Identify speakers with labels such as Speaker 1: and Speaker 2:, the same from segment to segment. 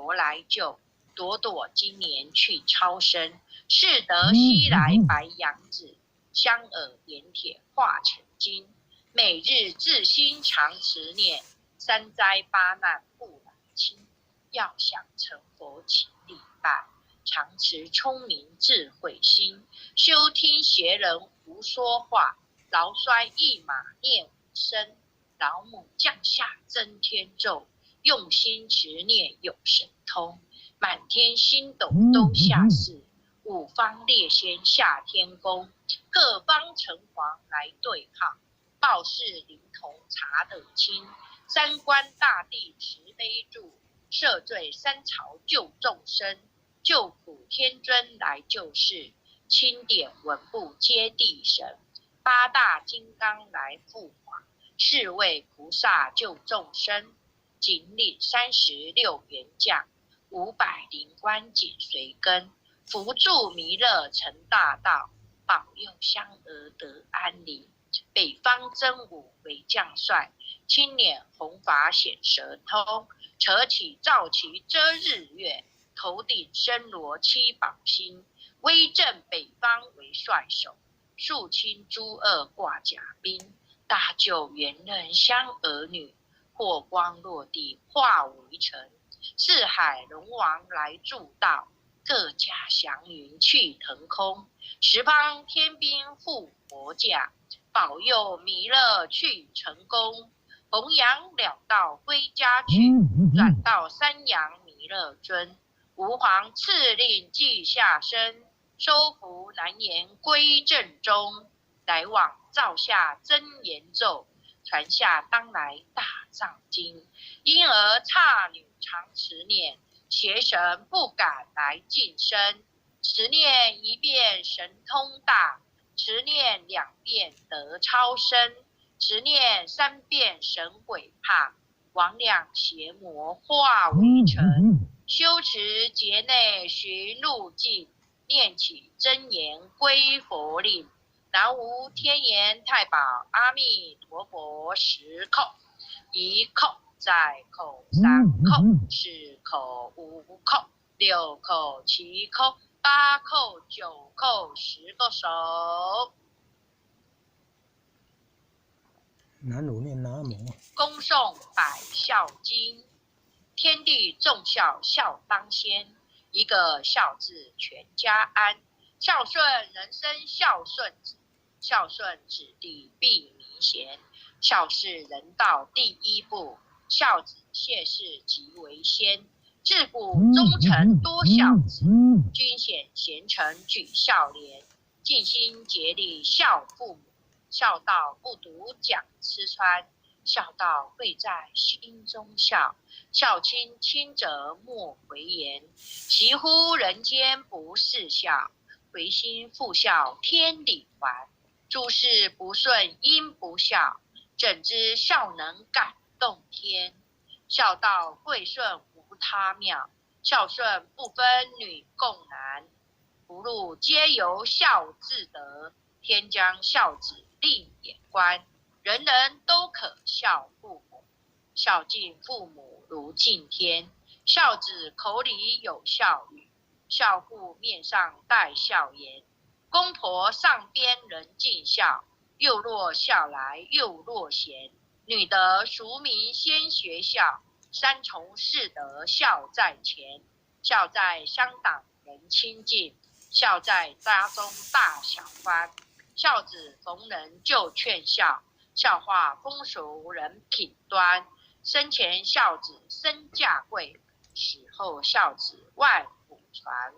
Speaker 1: 佛来救，朵朵今年去超生。适得西来白杨子，香耳点铁化成金。每日自心常持念，三灾八难不来侵。要想成佛请礼拜，常持聪明智慧心。休听邪人胡说话，劳衰一马念无声。老母降下真天咒，用心持念有神通。满天星斗都下世，五方列仙下天宫。各方城隍来对抗，报事灵童查得清。三官大帝慈悲助，赦罪三朝救众生。救苦天尊来救世，钦点文部接地神。八大金刚来护法，是为菩萨救众生。仅领36员将，500灵官紧随跟。扶助弥勒成大道，保佑香儿得安宁。北方真武为将帅，青脸红发显神通。扯起皂旗遮日月，头顶身罗七宝星。威震北方为帅首，肃清诸恶挂甲兵。大救元人香儿女，霍光落地化为尘。四海龙王来助道，各家祥云去腾空。十方天兵护佛驾，保佑弥勒去成功。弘扬了道归家去，转到三阳弥勒尊。吾皇赐令记下身，收服难言归正中。来往造下真言咒，传下当来大藏经。因而刹女常持念，邪神不敢来近身。持念一遍神通大，持念2遍得超生。持念3遍神鬼怕，魍魉邪魔化为尘。修持劫内寻路径，念起真言归佛令。南无天眼太保阿弥陀佛10叩，1叩再叩3叩4叩5叩6叩7叩8叩9叩10个手。
Speaker 2: 南无念南无。
Speaker 1: 恭诵百孝经，天地众孝孝当先，一个孝字全家安。孝顺人生孝顺子，孝顺子弟必明贤。孝是人道第一步，孝子谢氏即为先。自古忠臣多孝子，君显贤臣举孝廉。尽心竭力孝父母，孝道不独讲吃穿。孝道贵在心中孝，孝亲亲者莫回言。习乎人间不是孝，回心复孝天理还。诸事不顺因不孝，怎知孝能感动天。孝道贵顺无他妙，孝顺不分女共男。福禄皆由孝自得，天将孝子另眼观。人人都可孝父母，孝敬父母如敬天。孝子口里有孝语，孝父面上带孝颜。公婆上边人尽孝，幼弱孝来又若贤。女德淑名先学孝，三从四德孝在前。孝在乡党人亲近，孝在家中大小欢。孝子逢人就劝孝，孝化风俗人品端。生前孝子身价贵，死后孝子万古传。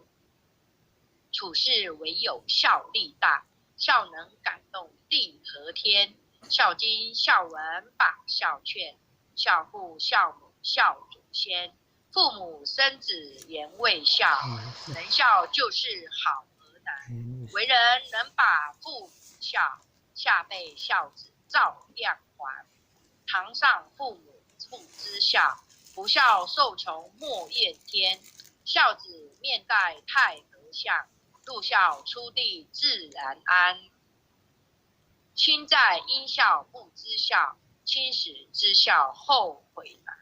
Speaker 1: 处事唯有孝力大，孝能感动地和天。孝经孝文把孝劝，孝父孝母孝祖先。父母生子言为孝，能孝就是好儿男。为人能把父母孝，下辈孝子照样还。堂上父母父之孝，不孝受穷莫怨天。孝子面带太和相，入孝出地自然安。亲在因孝不知孝，亲始知孝后悔难。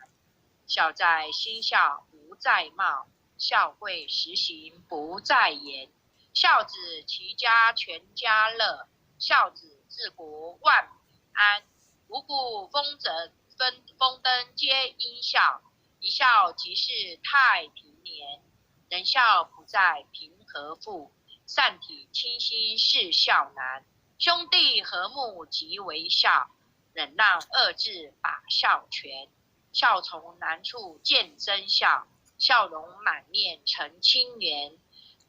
Speaker 1: 孝在心孝无不在貌，孝贵实行不在言。孝子齐家全家乐，孝子治国万民安。五谷丰登皆因孝，一孝即是太平年。人孝不在贫和富，善体清心是孝难。兄弟和睦即为孝，忍让二字把孝全。孝从难处见真孝，笑容满面成清源。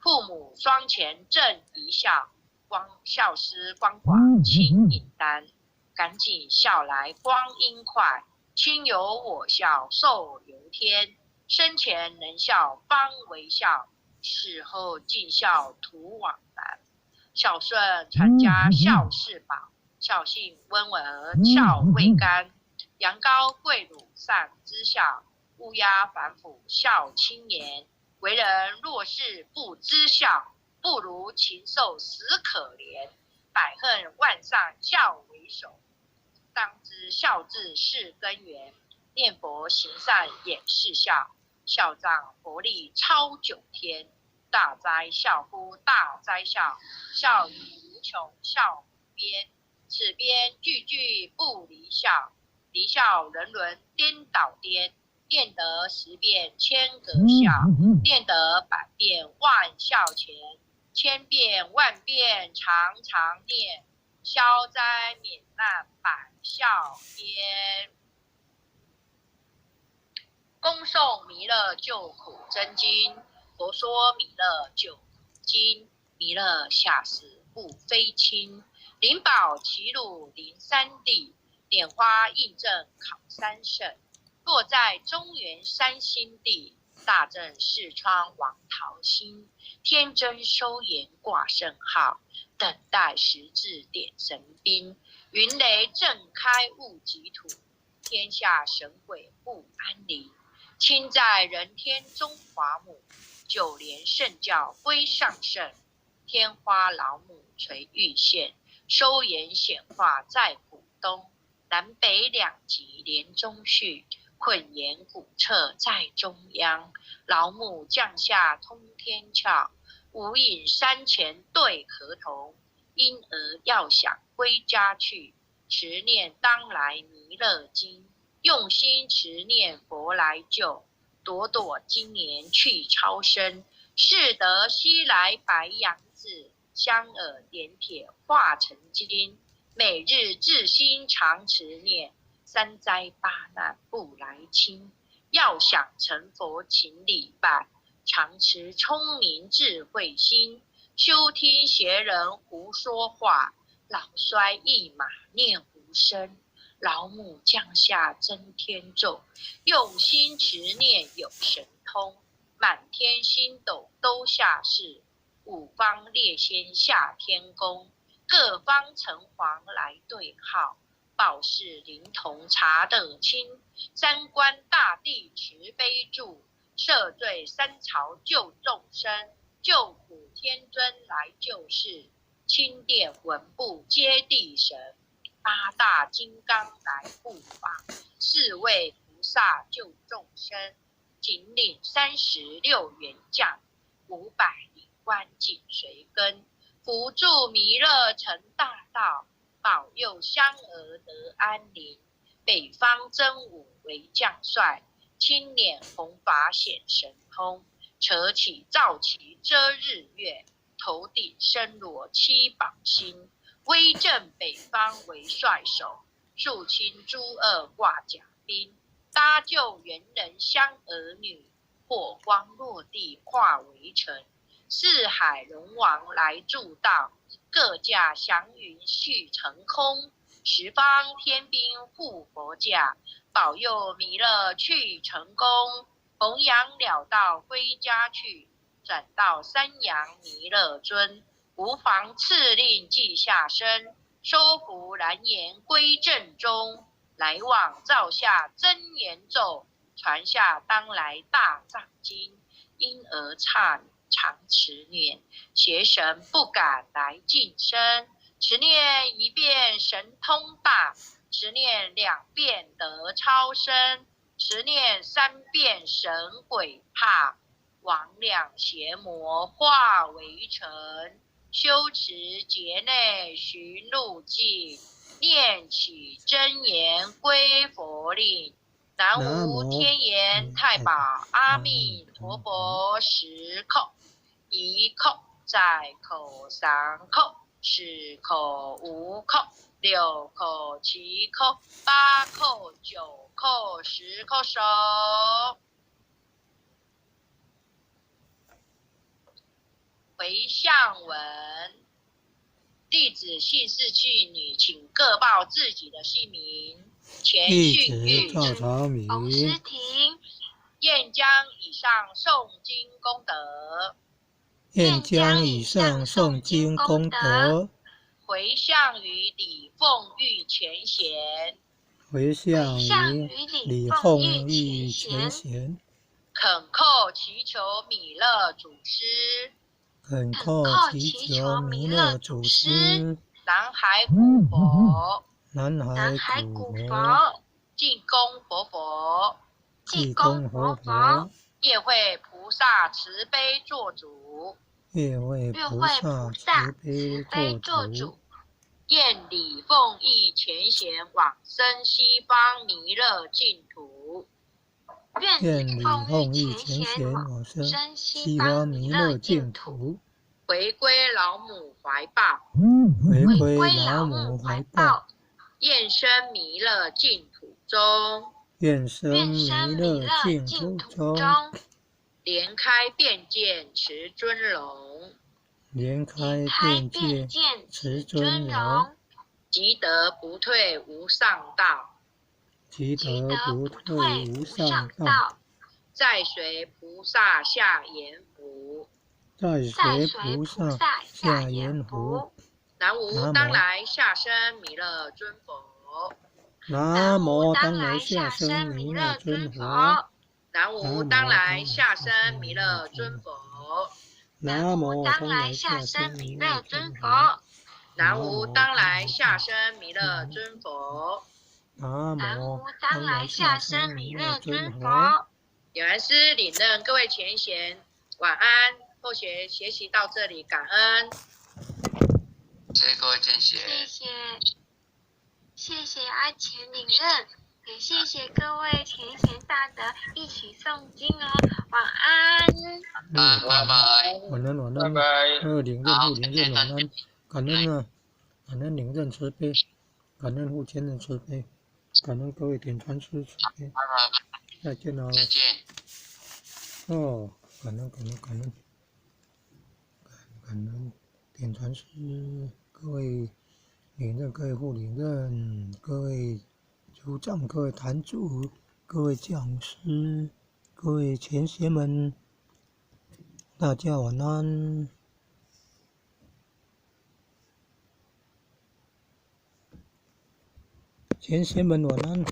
Speaker 1: 父母双全正一孝，孝思光广轻引担。赶紧孝来光阴快，亲有我孝寿由天。生前能孝方为孝，死后尽孝徒往来。孝顺传家孝是宝，孝信温文孝未干。羊羔跪乳善知孝，乌鸦反哺孝亲言。为人若是不知孝，不如禽兽死可怜。百恨万善孝为首，当知孝字是根源。念佛行善也是孝，孝仗佛力超九天。大哉孝夫大哉孝，孝义无穷孝无边。此边句句不离孝，离孝人伦颠倒颠。念得10遍千格孝，念得100遍万孝钱。千遍万遍常常念，消灾免难百孝焉。恭诵弥勒救苦真经。佛说弥勒救苦经，弥勒下世不非亲。灵宝齐鲁灵三地，拈花印证考三圣。落在中原三星地，大正视窗王桃心。天真收颜挂圣号，等待时至点神兵。云雷震开物极土，天下神鬼不安宁。亲在人天中华母，九莲圣教归上圣。天花老母垂玉线，收颜显化在浦东。南北两极连中续，困言古彻在中央。老母降下通天窍，无影山前对河童。婴儿要想归家去，持念当来弥勒经。用心持念佛来救，朵朵今年去超生。是得西来白杨子，香耳点铁化成金。每日至心常持念，三灾八难不来侵。要想成佛请礼拜，常持聪明智慧心。休听邪人胡说话，老衰一马念无声。老母降下真天咒，用心持念有神通。满天星斗都下世，五方列仙下天宫。各方城隍来对号，报事灵童查得清。三官大帝慈悲助，赦罪三朝救众生。救苦天尊来救世，钦点文部接地神。八大金刚来护法，四位菩萨救众生。仅领36员将，500里官紧随跟。扶助弥勒成大道，保佑香儿得安宁。北方真武为将帅，青脸红发显神通。扯起皂旗遮日月，头顶身裸七宝星。威震北方为帅首，肃清诸恶挂甲兵。搭救猿人香儿女，火光落地化为尘。四海龙王来助道，各驾祥云续成空。十方天兵护佛驾，保佑弥勒去成功。弘扬了道归家去，转到三阳弥勒尊。无妨敕令记下身，收服蓝颜归正中。来往照下真言咒，传下当来大藏经。因而常持念，邪神不敢来近身。持念1遍神通大，持念2遍得超生。持念三遍神鬼怕，魍魉邪魔化为尘。修持劫内寻路径，念起真言归佛令。南无天眼太保阿弥陀佛，10叩，1叩再叩3叩，4叩5叩，6叩7叩，8叩9叩，10叩手。回向文：弟子姓氏去女，请各报自己的姓名。前训谕：
Speaker 2: 赵朝明、
Speaker 1: 洪师廷，愿将以上诵经功德，
Speaker 2: 愿将以上诵经功德
Speaker 1: 回向于李凤玉前贤，
Speaker 2: 回向于李凤玉前贤，
Speaker 1: 恳叩祈求弥勒祖师，
Speaker 2: 恳叩祈求弥勒祖师，
Speaker 1: 南海古佛，
Speaker 2: 南海古
Speaker 1: 佛，济公活佛，
Speaker 2: 济公活佛，
Speaker 1: 业会菩萨慈悲做主，
Speaker 2: 业会菩萨慈悲做主，
Speaker 1: 愿李凤义前贤往生西方弥勒净土，
Speaker 2: 愿李凤义前贤往生西方弥勒净土，
Speaker 1: 回归老母怀抱，
Speaker 2: 回归老母怀抱，
Speaker 1: 愿生弥勒净土中，
Speaker 2: 愿生弥勒净土中，
Speaker 1: 莲开便见持尊容，
Speaker 2: 莲开便见持尊容，
Speaker 1: 即得不退无上道，
Speaker 2: 即得不退无上道，
Speaker 1: 再随菩萨下阎浮，
Speaker 2: 再随菩萨下阎浮。
Speaker 1: 南无当来下生弥勒尊佛，
Speaker 2: 南无当来下生弥勒尊佛，
Speaker 1: 南无当来下生弥勒尊佛，
Speaker 2: 南无当来下生弥勒尊佛，
Speaker 1: 南无当来下生弥勒尊佛，
Speaker 2: 南无当来下生弥勒尊佛。
Speaker 1: 有缘师领任各位前贤，晚安。后学习到这里，感恩。
Speaker 3: 谢谢各位前贤，
Speaker 4: 谢谢阿钱领任，也谢谢各位前贤大德一起诵经哦。晚安。
Speaker 3: 拜拜。
Speaker 2: 晚安，晚安。
Speaker 3: 拜拜。
Speaker 2: 领任护领任晚安，感恩啊，感恩领任慈悲，感恩护前人慈悲，感恩各位点传师慈悲。再见了。
Speaker 3: 再见。
Speaker 2: 哦，感恩点传师，各位领任、各位护领任、各位组长、各位坛主、各位讲师、各位前贤们，大家晚安。前贤们晚安。